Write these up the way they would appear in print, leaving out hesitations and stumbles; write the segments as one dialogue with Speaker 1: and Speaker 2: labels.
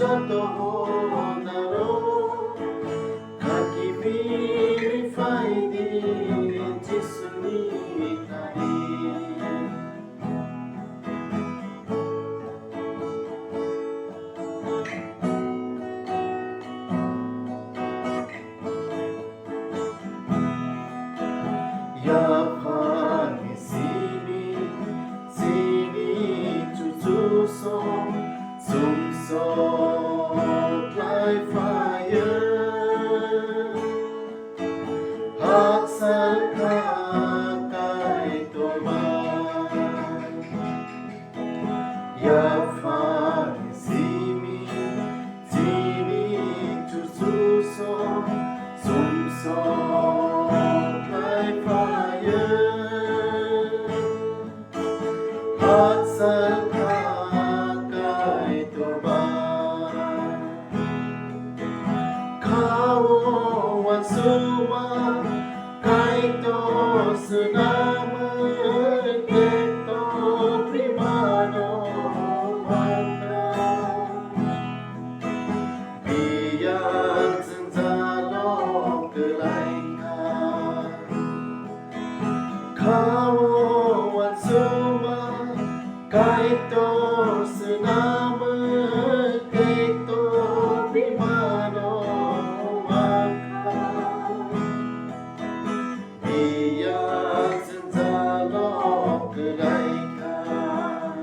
Speaker 1: যত হনারো kakibirify din jisni tari ya pani sini cucu song sum so fly fire hak sarka kai toman ya pani sini cucu song sum so fly fire hak sarka kai toman kawo wasuma kaito sunama keto primano maka biar senzalo kelaikan kawo wasuma kaito sunama keto primano maka biar senzalo kelaikan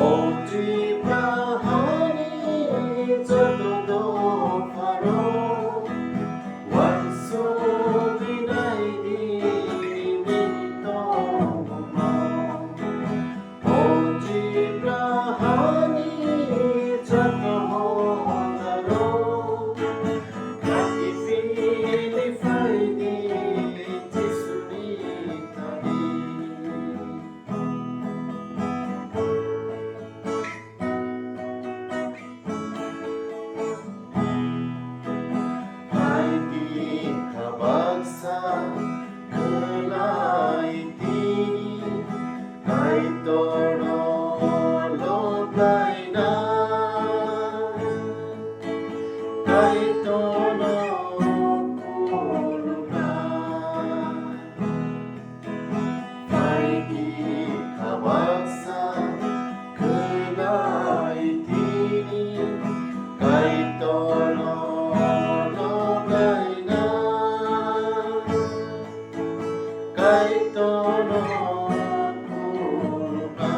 Speaker 1: om dipahami jodoh paro wanso binai di minto om dipahami jodoh paro kakibirify din jisni tari Haiti kabagsa kalaiti kay toro loblay na kay toro kuluna Haiti kabagsa kalaiti kay toro kay toro kuluna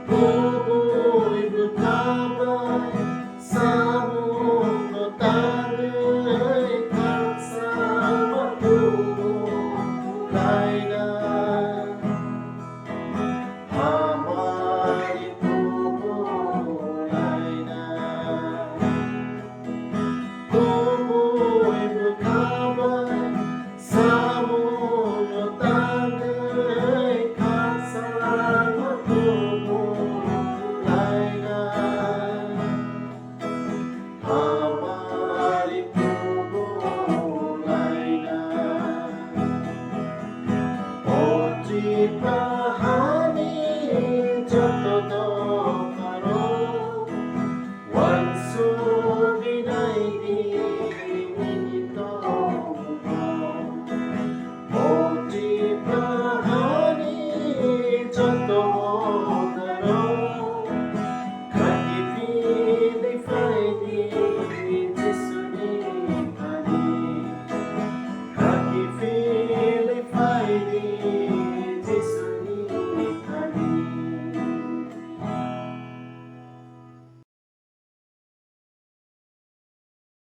Speaker 1: bubuy butabay sa mundo tanay at sa matulay na hamay tubulay na bubuy butabay sa mundo tanay at sa matulay na hamay tubulay na o di ba